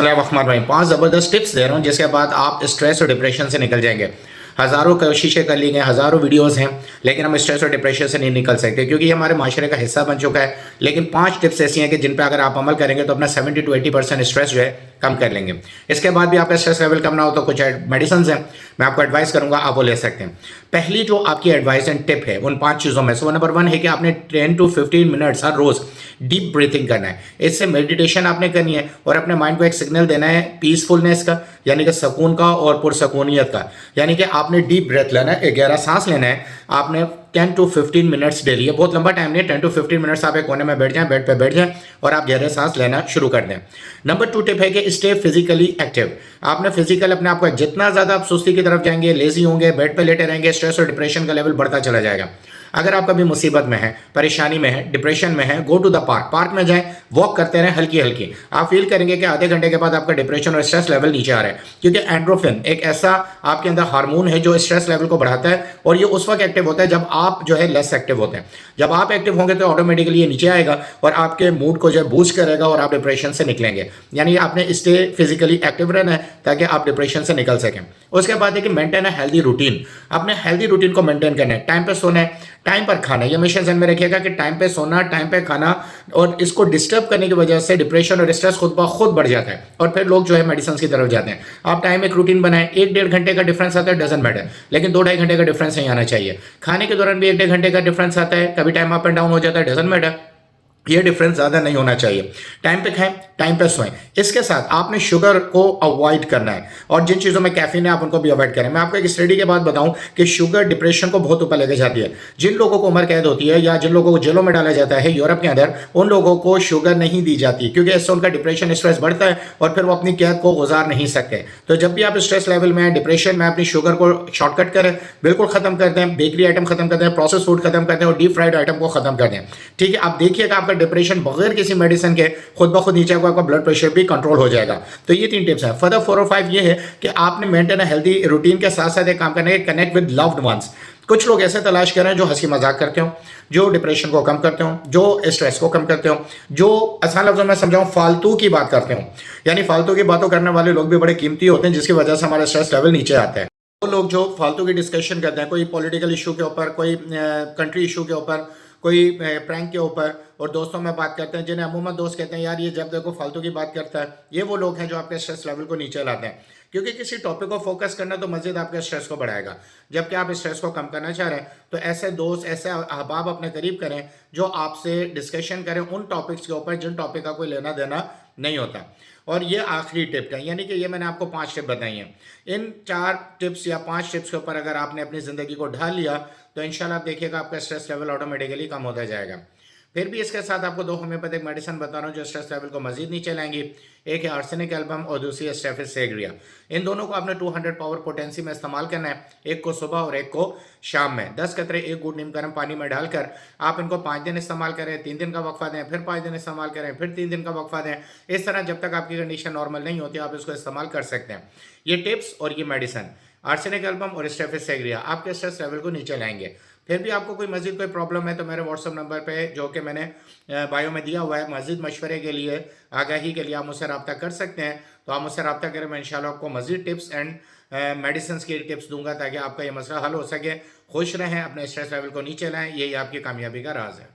रहमान भाई 5 ज़बरदस्त टिप्स दे रहा हूँ जिसके बाद आप स्ट्रेस और डिप्रेशन से निकल जाएंगे। हज़ारों कोशिशें कर ली गई, हज़ारों वीडियोस हैं, लेकिन हम स्ट्रेस और डिप्रेशन से नहीं निकल सकते क्योंकि ये हमारे माशरे का हिस्सा बन चुका है। लेकिन 5 टिप्स ऐसी हैं कि जिन पर अगर आप अमल करेंगे तो अपना 70 to 80% स्ट्रेस जो है कम कर लेंगे। इसके बाद भी आपका स्ट्रेस लेवल कम ना हो तो कुछ मेडिसिन हैं, मैं आपको एडवाइस करूंगा, आप वो ले सकते हैं। पहली जो आपकी एडवाइस एंड टिप है उन 5 चीज़ों में से, वो नंबर 1 है कि आपने 10 to 15 मिनट्स हर रोज़ डीप ब्रीथिंग करना है। इससे मेडिटेशन आपने करनी है और अपने माइंड को एक सिग्नल देना है पीसफुलनेस का, यानी कि सुकून का और पुरसकूनियत का। यानी कि आपने डीप ब्रेथ लेना है, एक गहरा सांस लेना है। आपने 10 to 15 मिनट्स डेली है, बहुत लंबा टाइम नहीं है, 10 to 15 मिनट्स आप एक कोने में बैठ जाएं, बेड पे बैठ जाएं और आप गहरे सांस लेना शुरू कर दें। नंबर 2 टिप है कि स्टे फिजिकली एक्टिव। आपने फिजिकल अपने आप को, जितना ज़्यादा आप सुस्ती की तरफ जाएंगे, लेजी होंगे, बेड पे लेटे रहेंगे, स्ट्रेस और डिप्रेशन का लेवल बढ़ता चला जाएगा। अगर आप कभी मुसीबत में हैं, परेशानी में हैं, डिप्रेशन में हैं, go to the park, park में जाएं, वॉक करते रहें हल्की हल्की। आप फील करेंगे कि आधे घंटे के बाद आपका डिप्रेशन और स्ट्रेस लेवल नीचे आ रहा है, क्योंकि एंड्रोफिन एक ऐसा आपके अंदर हार्मोन है जो स्ट्रेस लेवल को बढ़ाता है और ये उस वक्त एक्टिव होता है जब आप जो है लेस एक्टिव होते हैं। जब आप एक्टिव होंगे तो ऑटोमेटिकली ये नीचे आएगा और आपके मूड को जो है बूस्ट करेगा और आप डिप्रेशन से निकलेंगे। यानी आपने स्टे फिजिकली एक्टिव रहना है ताकि आप डिप्रेशन से निकल सकें। उसके बाद है कि मेंटेन है हेल्दी रूटीन। अपने हेल्दी रूटीन को मेंटेन करना है, टाइम पे सोना है, टाइम पर खाना है। ये हमेशा ध्यान में रखिएगा कि टाइम पे सोना, टाइम पे खाना, और इसको डिस्टर्ब करने की वजह से डिप्रेशन और स्ट्रेस खुद ब खुद बढ़ जाता है और फिर लोग जो है मेडिसिन की तरफ जाते हैं। आप टाइम एक रूटीन बनाएं, 1-1.5 घंटे का डिफरेंस आता है, डजंट मैटर, लेकिन 2-2.5 घंटे का डिफरेंस नहीं आना चाहिए। खाने के दौरान भी 1-1.5 घंटे का डिफरेंस आता है, कभी टाइम अप एंड डाउन हो जाता है, डजंट मैटर, ये डिफरेंस ज़्यादा नहीं होना चाहिए। टाइम पे खाएं, टाइम पे सोएं। इसके साथ आपने शुगर को अवॉइड करना है और जिन चीज़ों में कैफीन है आप उनको भी अवॉइड करें। मैं आपको एक स्टडी के बाद बताऊं कि शुगर डिप्रेशन को बहुत ऊपर लेके जाती है। जिन लोगों को उम्र कैद होती है या जिन लोगों को जेलों में डाला जाता है यूरोप के अंदर, उन लोगों को शुगर नहीं दी जाती क्योंकि इससे उनका डिप्रेशन स्ट्रेस बढ़ता है और फिर वो अपनी कैद को गुजार नहीं सकते। तो जब भी आप स्ट्रेस लेवल में, डिप्रेशन में, अपनी शुगर को शॉर्टकट करें, बिल्कुल खत्म कर दें, बेकरी आइटम खत्म कर दें, प्रोसेस फूड खत्म कर दें और डीप फ्राइड आइटम को खत्म कर दें। ठीक है, आप देखिएगा आपका डिप्रेशन बगैर किसी मेडिसिन के खुद ब खुद नीचे आपका ब्लड प्रेशर भी कंट्रोल हो जाएगा। तो ये 3 टिप्स हैं। फर्दर 4 और 5 ये है कि आपने मेंटेन हेल्दी रूटीन के साथ साथ एक काम करना है, कनेक्ट विद लव्ड वंस। कुछ लोग ऐसे तलाश कर रहे हैं जो हंसी मजाक करते हो, जो डिप्रेशन को कम करते हो, जो स्ट्रेस को कम करते हो, जो आसान लफ्जों में समझाऊं फालतू की बात करते हो। यानी फालतू की बातों करने वाले लोग भी बड़े कीमती होते हैं जिसकी वजह से हमारा स्ट्रेस लेवल नीचे आता है। वो लोग जो फालतू की डिस्कशन करते हैं, कोई पॉलिटिकल इशू के ऊपर, कोई कंट्री इशू के ऊपर, कोई प्रैंक के ऊपर, और दोस्तों में बात करते हैं, जिन्हें अमूमन दोस्त कहते हैं यार ये जब देखो फालतू की बात करता है, ये वो लोग हैं जो आपके स्ट्रेस लेवल को नीचे लाते हैं। क्योंकि किसी टॉपिक को फोकस करना तो मजीद आपके स्ट्रेस को बढ़ाएगा। जबकि आप स्ट्रेस को कम करना चाह रहे हैं तो ऐसे दोस्त, ऐसे अहबाब अपने करीब करें जो आपसे डिस्कशन करें उन टॉपिक्स के ऊपर जिन टॉपिक का कोई लेना देना नहीं होता। और ये आखिरी टिप है, यानी कि ये मैंने आपको 5 टिप बताई हैं। इन 4 टिप्स या 5 टिप्स के ऊपर अगर आपने अपनी ज़िंदगी को ढाल लिया तो इंशाल्लाह आप देखिएगा आपका स्ट्रेस लेवल ऑटोमेटिकली कम होता जाएगा। फिर भी इसके साथ आपको 2 होम्योपैथिक मेडिसिन बता रहा हूँ जो स्ट्रेस लेवल को मजीद नीचे लाएंगी। एक है आर्सेनिक एल्बम और दूसरी है स्टेफिस सेग्रिया। इन दोनों को आपने 200 पावर पोटेंसी में इस्तेमाल करना है, एक को सुबह और एक को शाम में। 10 कतरे 1 गुड नीम गर्म पानी में डालकर आप इनको 5 दिन इस्तेमाल करें, 3 दिन का वक्फा दें, फिर 5 दिन इस्तेमाल करें, फिर 3 दिन का वक्फा दें। इस तरह जब तक आपकी कंडीशन नॉर्मल नहीं होती आप इसको इस्तेमाल कर सकते हैं। ये टिप्स और ये मेडिसिन आर्सेनिक एल्बम और स्टेफिस सेग्रिया आपके स्ट्रेस लेवल को नीचे लाएंगे। फिर भी आपको कोई मजीद कोई प्रॉब्लम है तो मेरे व्हाट्सअप नंबर पे जो कि मैंने बायो में दिया हुआ है, मजीद मशवरे के लिए, आगाही के लिए आप मुझसे रब्ता कर सकते हैं। तो आप मुझसे रब्ता करें, मैं इंशाल्लाह आपको मजीद टिप्स एंड मेडिसिन की टिप्स दूंगा ताकि आपका ये मसला हल हो सके। खुश रहें, अपने स्ट्रेस लेवल को नीचे लाएं, यही आपकी कामयाबी का राज है।